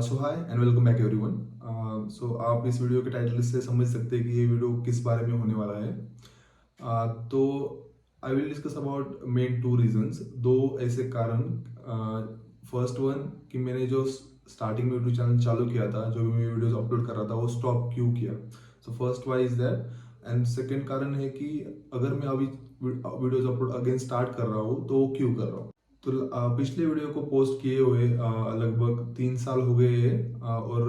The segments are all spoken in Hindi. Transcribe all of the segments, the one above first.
So hi and welcome back everyone. So आप इस वीडियो के टाइटल से समझ सकते हैं कि ये वीडियो किस बारे में होने वाला है। तो I will discuss about main two reasons, दो ऐसे कारण। फर्स्ट वन कि मैंने जो स्टार्टिंग में यूट्यूब चैनल चालू किया था, जो भी मैं वीडियोस अपलोड कर रहा था, वो स्टॉप क्यों किया। So first why is that, and second कारण है कि अगर मैं अभी वीडियोस अपलोड अगेन स्टार्ट कर रहा हूँ तो वो क्यों कर रहा हूँ। तो पिछले वीडियो को पोस्ट किए हुए लगभग 3 साल हो गए हैं, और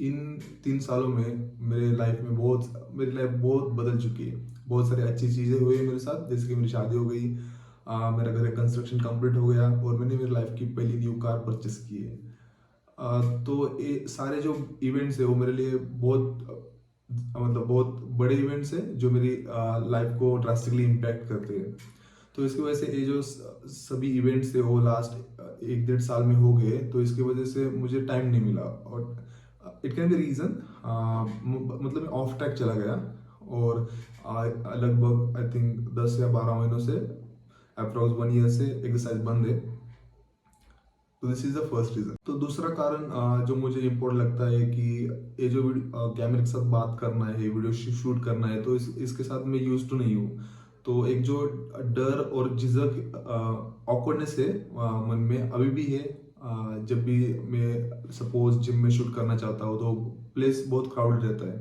इन 3 सालों में मेरी लाइफ बहुत बदल चुकी है। बहुत सारी अच्छी चीज़ें हुई हैं मेरे साथ, जैसे कि मेरी शादी हो गई, मेरा घर का कंस्ट्रक्शन कंप्लीट हो गया और मैंने मेरी लाइफ की पहली न्यू कार परचेस की है। तो ये सारे जो इवेंट्स है वो मेरे लिए मतलब बहुत बड़े इवेंट्स है जो मेरी लाइफ को ड्रास्टिकली इम्पैक्ट करते हैं। तो इसकी वजह से ये जो सभी इवेंट्स थे वो लास्ट 1-1.5 साल में हो गए, तो इसकी वजह से मुझे टाइम नहीं मिला। और इट कैन बी रीज़न, मतलब मैं ऑफ ट्रैक चला गया, और लगभग आई थिंक 10 या 12 महीनों से, अप्रॉक्स 1 ईयर से एक्सरसाइज बंद है। तो this is the first reason. तो दूसरा कारण जो मुझे इम्पोर्टेंट लगता है कि ये जो कैमरे के साथ बात करना है, वीडियो शूट करना है, तो इसके साथ मैं यूज टू नहीं हूँ। तो एक जो डर और झिझक, ऑकवर्डनेस है मन में अभी भी है। जब भी मैं सपोज जिम में शूट करना चाहता हूँ तो प्लेस बहुत क्राउडेड रहता है,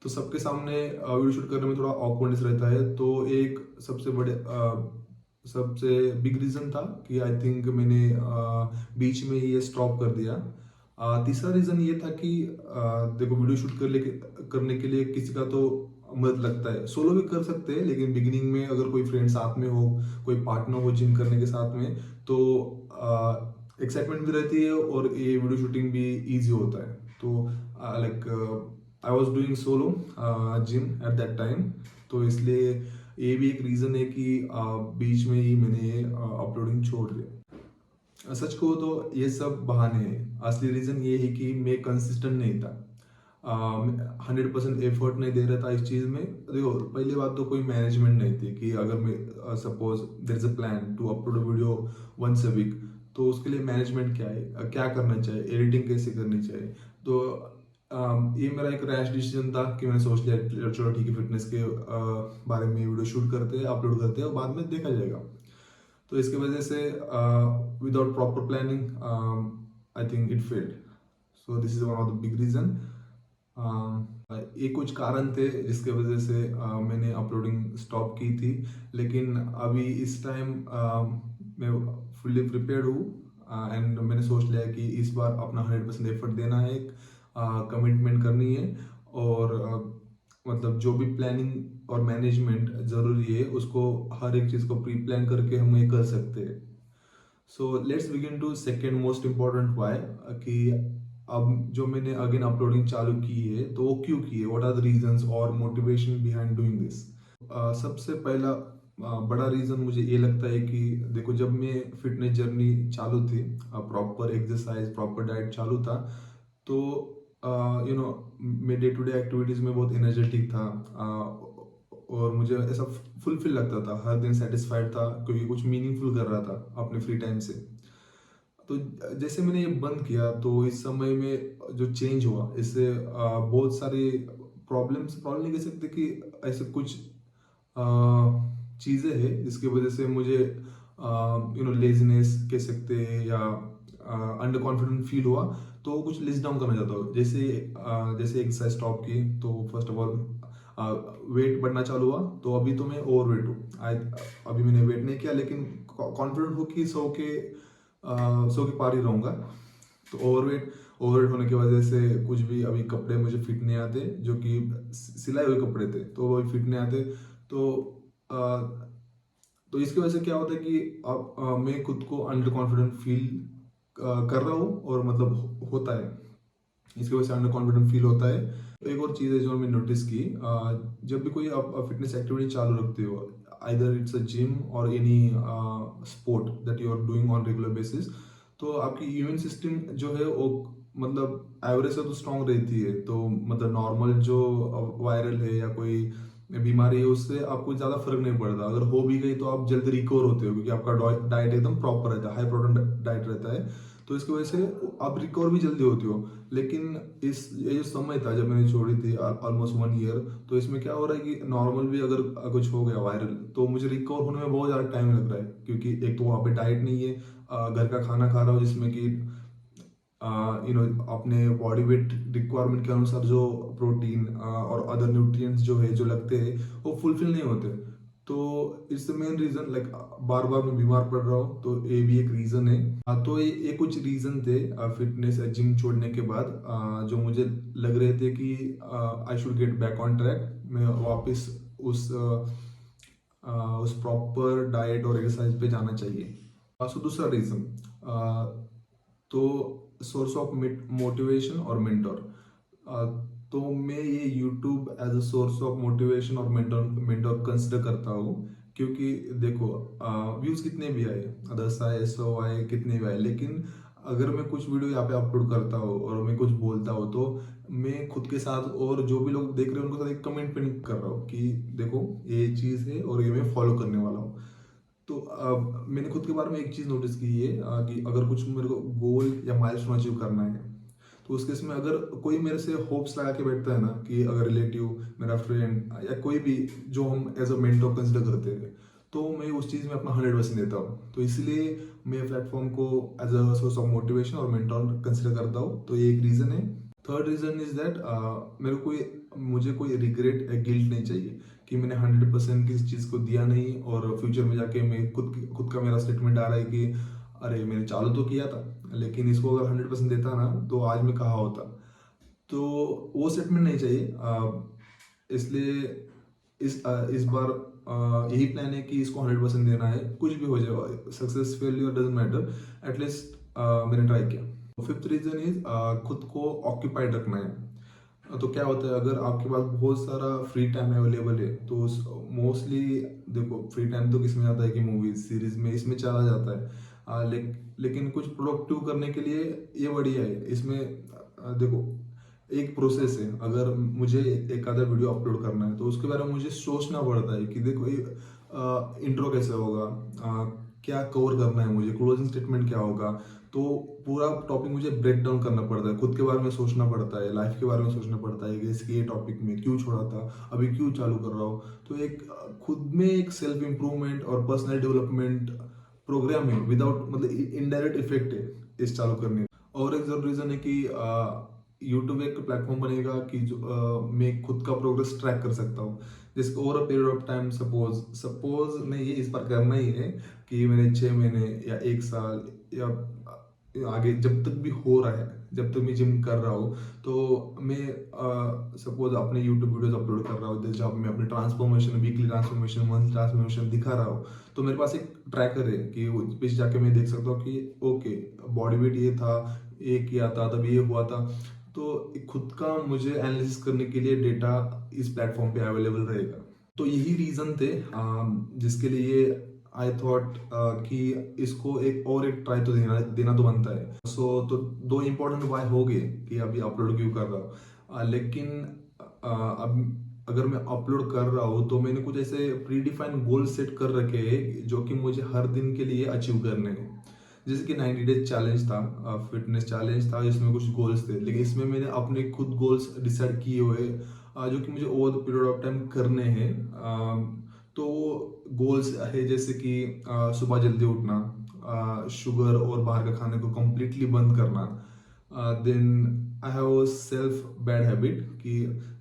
तो सबके सामने वीडियो शूट करने में थोड़ा ऑकवर्डनेस रहता है। तो एक सबसे बिग रीजन था कि आई थिंक मैंने बीच में ही ये स्टॉप कर दिया। तीसरा रीजन ये था कि देखो, वीडियो शूट करने के लिए किसी का तो मदद लगता है। सोलो भी कर सकते हैं, लेकिन बिगिनिंग में अगर कोई फ्रेंड साथ में हो, कोई पार्टनर हो जिम करने के साथ में, तो एक्साइटमेंट भी रहती है और ये वीडियो शूटिंग भी इजी होता है। तो like I was doing solo gym at that time, तो इसलिए ये भी एक रीज़न है कि बीच में ही मैंने अपलोडिंग छोड़ दिया। सच कहो तो ये सब बहाने हैं, असली रीज़न ये है कि मैं कंसिस्टेंट नहीं था। 100% एफर्ट नहीं दे रहा था इस चीज़ में। देखो, पहली बात तो कोई मैनेजमेंट नहीं थी कि अगर मैं suppose there is a plan to upload video once a week, तो उसके लिए मैनेजमेंट क्या है, क्या करना चाहिए, एडिटिंग कैसे करनी चाहिए। तो ये मेरा एक रैश डिसीजन था कि मैंने सोच लिया चलो ठीक है, फिटनेस के बारे में वीडियो शूट करते हैं, अपलोड करते हैं और बाद में देखा जाएगा। तो इसकी वजह से without proper planning I think it failed. So this is one of the big reason. ये कुछ कारण थे जिसके वजह से मैंने अपलोडिंग स्टॉप की थी, लेकिन अभी इस टाइम मैं फुल्ली प्रिपेयर्ड हूँ, एंड मैंने सोच लिया कि इस बार अपना 100% एफर्ट देना है, कमिटमेंट करनी है, और मतलब जो भी प्लानिंग और मैनेजमेंट ज़रूरी है उसको हर एक चीज़ को प्री प्लान करके हम ये कर सकते हैं। So let's begin to second most important why, कि अब जो मैंने अगेन अपलोडिंग चालू की है तो वो क्यों की है, व्हाट आर द रीजंस और मोटिवेशन बिहाइंड डूइंग दिस। सबसे पहला बड़ा रीजन मुझे ये लगता है कि देखो, जब मैं फिटनेस जर्नी चालू थी, प्रॉपर एक्सरसाइज प्रॉपर डाइट चालू था, तो मैं डे टू डे एक्टिविटीज में बहुत एनर्जेटिक था, और मुझे ऐसा फुलफिल लगता था, हर दिन सेटिस्फाइड था क्योंकि कुछ मीनिंगफुल कर रहा था अपने फ्री टाइम से। तो जैसे मैंने ये बंद किया तो इस समय में जो चेंज हुआ, इससे बहुत सारी प्रॉब्लम नहीं कह सकते कि ऐसे कुछ चीज़ें हैं जिसकी वजह से मुझे लेजीनेस कह सकते हैं या अंडर कॉन्फिडेंट फील हुआ। तो कुछ लिस्ट डाउन करना चाहता हूँ, जैसे एक्सरसाइज स्टॉप की तो फर्स्ट ऑफ ऑल वेट बढ़ना चालू हुआ, तो अभी तो मैं ओवर वेट हूँ। अभी मैंने वेट नहीं किया, लेकिन कॉन्फिडेंट हूँ कि 100 के पार ही रहूँगा। तो ओवरवेट होने की वजह से कुछ भी अभी कपड़े मुझे फिट नहीं आते, जो कि सिलाई हुए कपड़े थे तो वो फिट नहीं आते। तो आ, तो इसकी वजह से क्या होता है कि अब मैं खुद को अंडर कॉन्फिडेंट फील कर रहा हूँ, और मतलब होता है, इसकी वजह से अंडर कॉन्फिडेंट फील होता है। तो एक और चीज़ है जो मैं नोटिस की, जब भी कोई आप फिटनेस एक्टिविटी चालू रखते हो, either it's a gym or any sport that you are doing on regular basis, तो आपकी इम्यून सिस्टम जो है वो मतलब एवरेज से तो स्ट्रांग रहती है। तो मतलब नॉर्मल जो वायरल है या कोई बीमारी है उससे आपको ज़्यादा फर्क नहीं पड़ता। अगर हो भी गई तो आप जल्दी रिकवर होते हो, क्योंकि आपका डाइट एकदम प्रॉपर रहता है, हाई प्रोटीन डाइट रहता है। तो इसकी वजह से आप रिकवर भी जल्दी होते हो। लेकिन इस ये जो समय था जब मैंने छोड़ी थी ऑलमोस्ट 1 ईयर, तो इसमें क्या हो रहा है कि नॉर्मल भी अगर कुछ हो गया वायरल, तो मुझे रिकवर होने में बहुत ज़्यादा टाइम लग रहा है, क्योंकि एक तो वहाँ पे डाइट नहीं है, घर का खाना खा रहा हूँ जिसमें कि अपने बॉडी वेट रिक्वायरमेंट के अनुसार जो प्रोटीन और अदर न्यूट्रिएंट्स जो है जो लगते हैं वो फुलफिल नहीं होते। तो it's the main reason, like बार बार मैं बीमार पड़ रहा हूँ, तो ये भी एक रीजन है। तो ये कुछ रीजन थे फिटनेस जिम छोड़ने के बाद, जो मुझे लग रहे थे कि I should get back on track, मैं वापस उस उस प्रॉपर डाइट और एक्सरसाइज पे जाना चाहिए। सो दूसरा रीजन, तो सोर्स ऑफ मोटिवेशन और मेंटोर। तो मैं ये YouTube as a source of motivation और मेंटोर मेंटोर कंसिडर करता हूँ, क्योंकि देखो व्यूज कितने भी आए, 10 आए, 100 आए, कितने भी आए, लेकिन अगर मैं कुछ वीडियो यहाँ पे अपलोड करता हूँ और मैं कुछ बोलता हूँ, तो मैं खुद के साथ और जो भी लोग देख रहे हैं उनके साथ एक कमेंट पे नहीं कर रहा हूँ कि देखो ये चीज़ है और ये मैं फॉलो करने वाला हूँ। तो मैंने खुद के बारे में एक चीज़ नोटिस की है, कि अगर कुछ मेरे को गोल या माइलस्टोन अचीव करना है, तो उस केस में अगर कोई मेरे से होप्स लगा के बैठता है ना, कि अगर रिलेटिव, मेरा फ्रेंड या कोई भी जो हम एज अ मेंटर कंसिडर करते हैं, तो मैं उस चीज़ में अपना 100% देता हूँ। तो इसलिए मैं प्लेटफॉर्म को as a source of motivation और मेंटर कंसिडर करता हूँ। तो ये एक रीज़न है। थर्ड रीज़न इज दैट मुझे कोई रिग्रेट या गिल्ट नहीं चाहिए कि मैंने 100% किसी चीज़ को दिया नहीं, और फ्यूचर में जाके मैं खुद का मेरा स्टेटमेंट आ रहा है कि अरे मैंने चालू तो किया था, लेकिन इसको अगर 100% देता ना तो आज मैं कहाँ होता। तो वो स्टेटमेंट नहीं चाहिए। इसलिए इस बार यही प्लान है कि इसको 100% देना है, कुछ भी हो जाए, success failure doesn't matter, at least मैंने ट्राई किया। फिफ्थ रीजन इज खुद को ऑक्यूपाइड रखना है। तो क्या होता है, अगर आपके पास बहुत सारा फ्री टाइम अवेलेबल है, तो मोस्टली देखो फ्री टाइम तो किस में जाता है कि मूवीज सीरीज में, इसमें चला जाता है। लेकिन कुछ प्रोडक्टिव करने के लिए ये बढ़िया है। इसमें देखो एक प्रोसेस है, अगर मुझे एक आधा वीडियो अपलोड करना है, तो उसके बारे में मुझे सोचना पड़ता है कि देखो ये इंट्रो कैसे होगा, क्या कवर करना है, मुझे क्लोजिंग स्टेटमेंट क्या होगा। तो पूरा टॉपिक मुझे ब्रेक डाउन करना पड़ता है, खुद के बारे में सोचना पड़ता है, लाइफ के बारे में सोचना पड़ता है कि इसके ये टॉपिक में क्यों छोड़ा था, अभी क्यों चालू कर रहा हूँ। तो एक खुद में एक सेल्फ इम्प्रूवमेंट और पर्सनल डेवलपमेंट प्रोग्राम है, विदाउट मतलब इनडायरेक्ट इफेक्ट है इस चालू करने का। और एक जरूरी रीजन है कि यूट्यूब एक प्लेटफॉर्म बनेगा कि जो मैं खुद का प्रोग्रेस ट्रैक कर सकता हूँ, जिसको over a period of time, suppose मैं ये इस बार करना ही है कि मैंने 6 महीने या 1 साल या आगे जब तक भी हो रहा है, जब तक मैं जिम कर रहा हूँ, तो मैं सपोज अपने यूट्यूब वीडियोस अपलोड कर रहा हूँ, जहाँ मैं अपने transformation, weekly transformation, monthly transformation दिखा रहा हूँ, तो मेरे पास एक ट्रैकर है कि वो पीछे जाके मैं देख सकता हूँ कि ओके बॉडी वेट ये था, ये किया था, तब ये हुआ था। तो खुद का मुझे एनालिसिस करने के लिए डेटा इस प्लेटफॉर्म पे अवेलेबल रहेगा। तो यही रीजन थे जिसके लिए आई थॉट कि इसको एक ट्राई तो देना देना तो बनता है। तो दो इम्पोर्टेंट वाई हो गए कि अभी अपलोड क्यों कर रहा हूँ। लेकिन अब अगर मैं अपलोड कर रहा हूँ, तो मैंने कुछ ऐसे प्री डिफाइंड गोल सेट कर रखे हैं जो कि मुझे हर दिन के लिए अचीव करने हैं। जैसे कि 90 डेज चैलेंज था, फिटनेस चैलेंज था, जिसमें कुछ गोल्स थे, लेकिन इसमें मैंने अपने खुद गोल्स डिसाइड किए हुए, जो कि मुझे over the period of time करने हैं। तो गोल्स है जैसे कि सुबह जल्दी उठना, शुगर और बाहर का खाने को completely बंद करना। Then I have self bad habit कि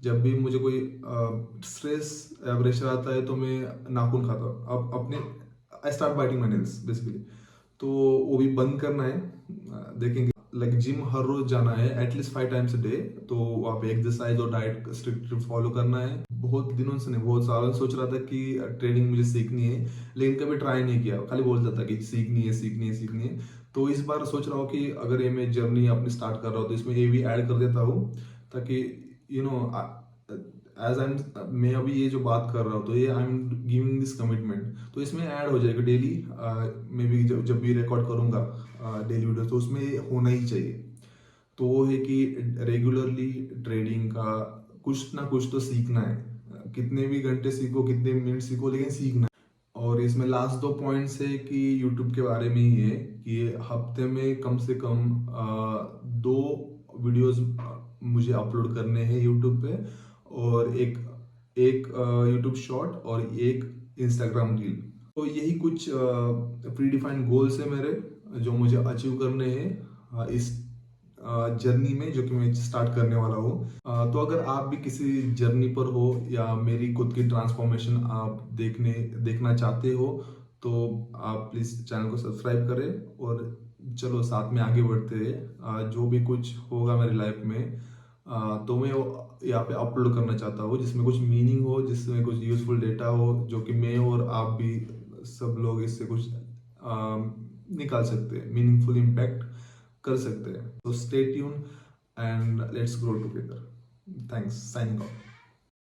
जब भी मुझे कोई स्ट्रेस या प्रेशर आता है, तो मैं नाखून खाता हूँ। अब अपने I start biting my nails basically, तो वो भी बंद करना है। देखेंगे, लाइक जिम हर रोज जाना है एटलीस्ट 5 टाइम्स अ डे, तो वहाँ पे एक्सरसाइज और डाइट स्ट्रिक्ट फॉलो करना है। बहुत दिनों से नहीं, बहुत सालों से सोच रहा था कि ट्रेडिंग मुझे सीखनी है, लेकिन कभी ट्राई नहीं किया, खाली बोलता था कि सीखनी है सीखनी है सीखनी है। तो इस बार सोच रहा हूँ कि अगर ये मैं जर्नी अपनी स्टार्ट कर रहा हूँ, तो इसमें ये भी ऐड कर देता हूँ, ताकि you know as I am मैं अभी ये जो बात कर रहा हूँ, तो ये I am giving this commitment, तो इसमें ऐड हो जाएगा डेली। मैं भी जब भी रिकॉर्ड करूंगा डेली वीडियो, तो उसमें होना ही चाहिए। तो वो है कि रेगुलरली ट्रेडिंग का कुछ ना कुछ तो सीखना है, कितने भी घंटे सीखो, कितने मिनट सीखो, लेकिन सीखना है। और इसमें लास्ट 2 पॉइंट्स है कि यूट्यूब के बारे में ही है कि हफ्ते में कम से कम 2 वीडियोस मुझे अपलोड करने हैं यूट्यूब पे, और एक एक यूट्यूब शॉर्ट और एक इंस्टाग्राम रील। तो यही कुछ प्री डिफाइंड गोल्स है मेरे, जो मुझे अचीव करने हैं इस जर्नी में, जो कि मैं स्टार्ट करने वाला हूँ। तो अगर आप भी किसी जर्नी पर हो या मेरी खुद की ट्रांसफॉर्मेशन आप देखना चाहते हो, तो आप प्लीज़ चैनल को सब्सक्राइब करें और चलो साथ में आगे बढ़ते हैं। जो भी कुछ होगा मेरी लाइफ में, तो मैं यहाँ पे अपलोड करना चाहता हूँ जिसमें कुछ मीनिंग हो, जिसमें कुछ यूजफुल डेटा हो, जो कि मैं और आप भी सब लोग इससे कुछ निकाल सकते हैं, मीनिंगफुल इम्पैक्ट कर सकते हैं। तो stay tune and let's grow together. Thanks, signing off.